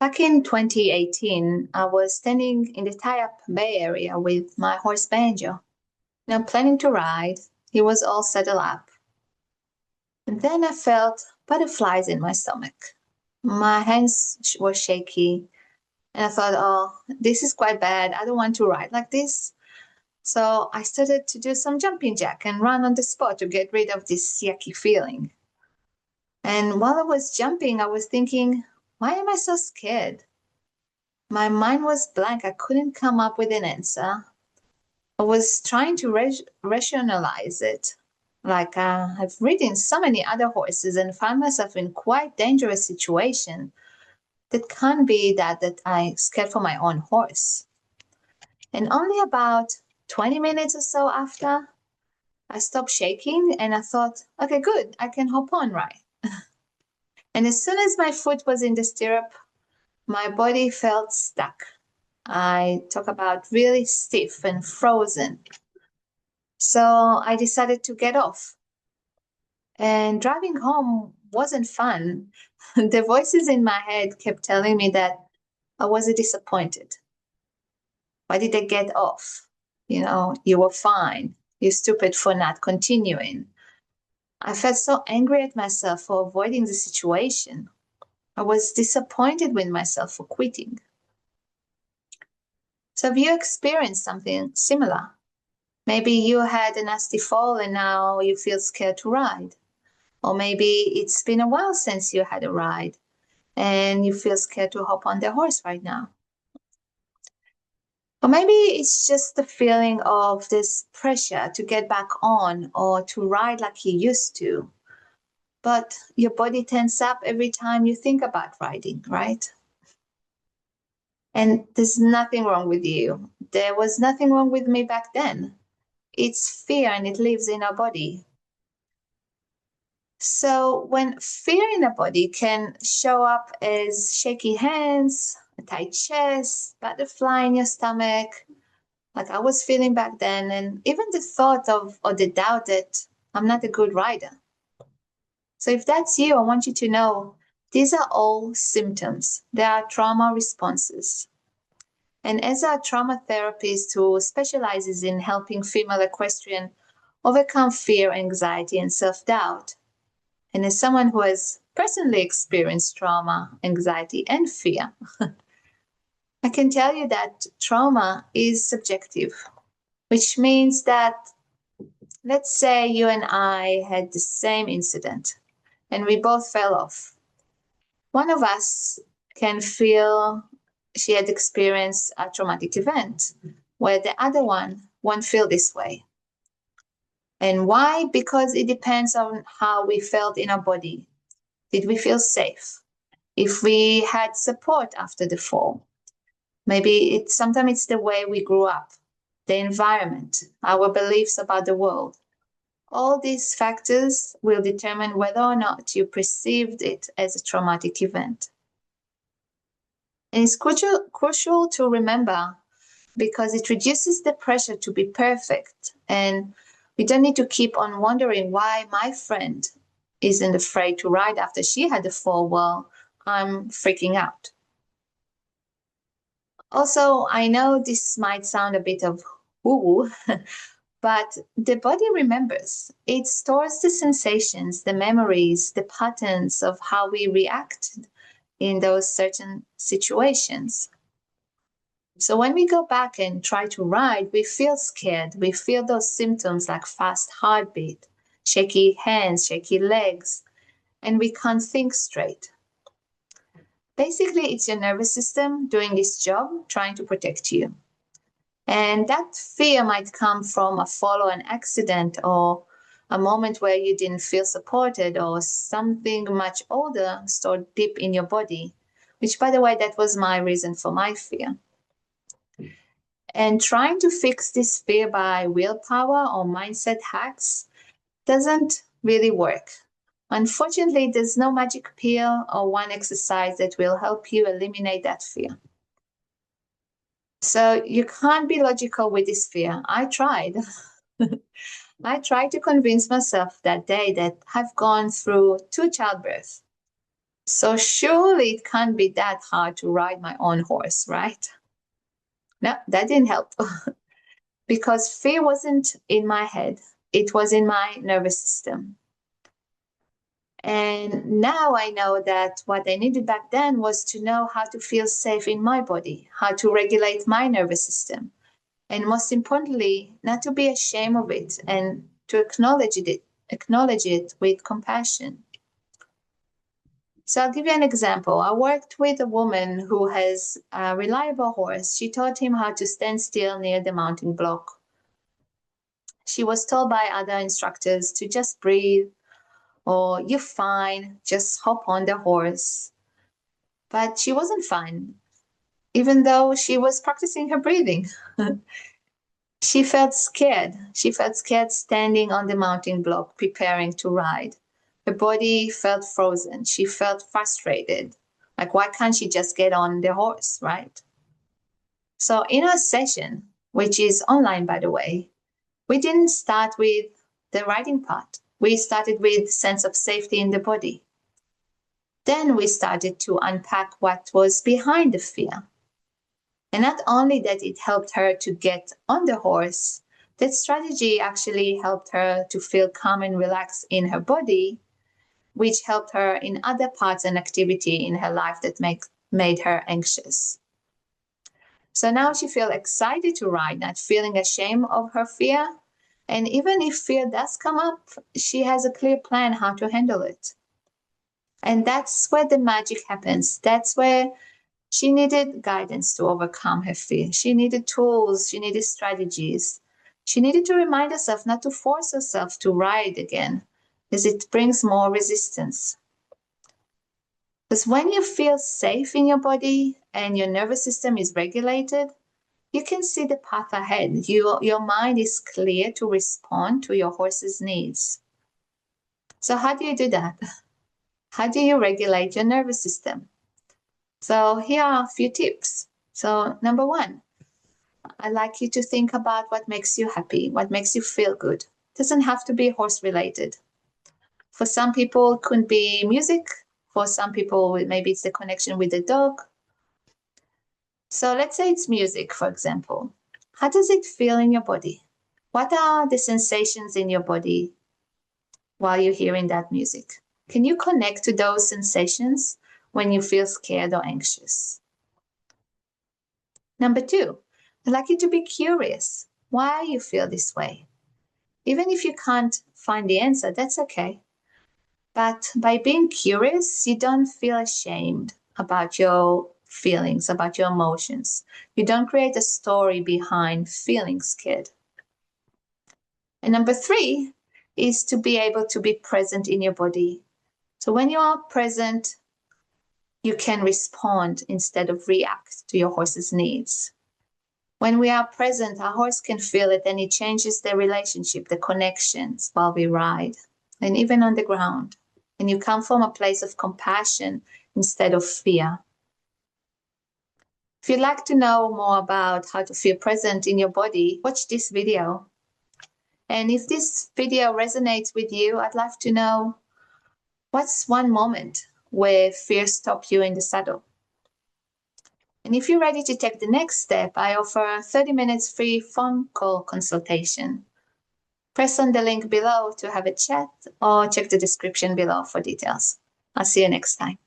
Back in 2018, I was standing in the tie-up Bay Area with my horse Banjo, planning to ride. He was all settled up. And then I felt butterflies in my stomach. My hands were shaky, and I thought, oh, this is quite bad. I don't want to ride like this. So I started to do some jumping jack and run on the spot to get rid of this yucky feeling. And while I was jumping, I was thinking, why am I so scared? My mind was blank. I couldn't come up with an answer. I was trying to rationalize it. Like I've ridden so many other horses and found myself in quite dangerous situation. That can't be that I scared for my own horse. And only about 20 minutes or so after, I stopped shaking and I thought, okay, good, I can hop on, right? And as soon as my foot was in the stirrup, my body felt stuck. I talk about really stiff and frozen. So I decided to get off. And driving home wasn't fun. The voices in my head kept telling me that I was disappointed. Why did I get off? You were fine. You're stupid for not continuing. I felt so angry at myself for avoiding the situation. I was disappointed with myself for quitting. So have you experienced something similar? Maybe you had a nasty fall and now you feel scared to ride. Or maybe it's been a while since you had a ride and you feel scared to hop on the horse right now. Or maybe it's just the feeling of this pressure to get back on or to ride like you used to. But your body tenses up every time you think about riding, right? And there's nothing wrong with you. There was nothing wrong with me back then. It's fear and it lives in our body. So when fear in the body can show up as shaky hands, a tight chest, butterfly in your stomach, like I was feeling back then, and even the thought of or the doubt that I'm not a good rider. So if that's you, I want you to know these are all symptoms. They are trauma responses. And as a trauma therapist who specializes in helping female equestrian overcome fear, anxiety, and self-doubt, and as someone who has personally experienced trauma, anxiety, and fear, I can tell you that trauma is subjective, which means that, let's say you and I had the same incident and we both fell off. One of us can feel she had experienced a traumatic event, where the other one won't feel this way. And why? Because it depends on how we felt in our body. Did we feel safe? If we had support after the fall? Maybe sometimes it's the way we grew up, the environment, our beliefs about the world. All these factors will determine whether or not you perceived it as a traumatic event. And it's crucial to remember because it reduces the pressure to be perfect. And we don't need to keep on wondering why my friend isn't afraid to ride after she had a fall while I'm freaking out. Also, I know this might sound a bit of woo-woo, but the body remembers. It stores the sensations, the memories, the patterns of how we react in those certain situations. So when we go back and try to ride, we feel scared. We feel those symptoms like fast heartbeat, shaky hands, shaky legs, and we can't think straight. Basically, it's your nervous system doing its job, trying to protect you. And that fear might come from a fall or an accident or a moment where you didn't feel supported or something much older stored deep in your body, which, by the way, that was my reason for my fear. And trying to fix this fear by willpower or mindset hacks doesn't really work. Unfortunately, there's no magic pill or one exercise that will help you eliminate that fear. So you can't be logical with this fear. I tried. I tried to convince myself that day that I've gone through 2 childbirths. So surely it can't be that hard to ride my own horse, right? No, that didn't help. Because fear wasn't in my head, it was in my nervous system. And now I know that what I needed back then was to know how to feel safe in my body, how to regulate my nervous system, and most importantly, not to be ashamed of it and to acknowledge it with compassion. So I'll give you an example. I worked with a woman who has a reliable horse. She taught him how to stand still near the mounting block. She was told by other instructors to just breathe, or you're fine, just hop on the horse. But she wasn't fine, even though she was practicing her breathing. She felt scared. She felt scared standing on the mounting block, preparing to ride. Her body felt frozen. She felt frustrated. Like, why can't she just get on the horse, right? So, in our session, which is online, by the way, we didn't start with the riding part. We started with sense of safety in the body. Then we started to unpack what was behind the fear. And not only that it helped her to get on the horse, that strategy actually helped her to feel calm and relaxed in her body, which helped her in other parts and activity in her life that made her anxious. So now she feels excited to ride, not feeling ashamed of her fear. And even if fear does come up, she has a clear plan how to handle it. And that's where the magic happens. That's where she needed guidance to overcome her fear. She needed tools. She needed strategies. She needed to remind herself not to force herself to ride again, as it brings more resistance. Because when you feel safe in your body and your nervous system is regulated, you can see the path ahead. Your mind is clear to respond to your horse's needs. So how do you do that? How do you regulate your nervous system? So here are a few tips. So number one, I'd like you to think about what makes you happy, what makes you feel good. It doesn't have to be horse related. For some people, it could be music. For some people, maybe it's the connection with the dog. So let's say it's music, for example. How does it feel in your body? What are the sensations in your body while you're hearing that music? Can you connect to those sensations when you feel scared or anxious? Number two, I'd like you to be curious why you feel this way. Even if you can't find the answer, that's okay. But by being curious, you don't feel ashamed about your feelings, about your emotions. You don't create a story behind feeling scared. And number three is to be able to be present in your body. So when you are present, you can respond instead of react to your horse's needs. When we are present, our horse can feel it and it changes the relationship, the connections while we ride and even on the ground. And you come from a place of compassion instead of fear. If you'd like to know more about how to feel present in your body, watch this video. And if this video resonates with you, I'd love to know what's one moment where fear stopped you in the saddle. And if you're ready to take the next step, I offer a 30 minutes free phone call consultation. Press on the link below to have a chat or check the description below for details. I'll see you next time.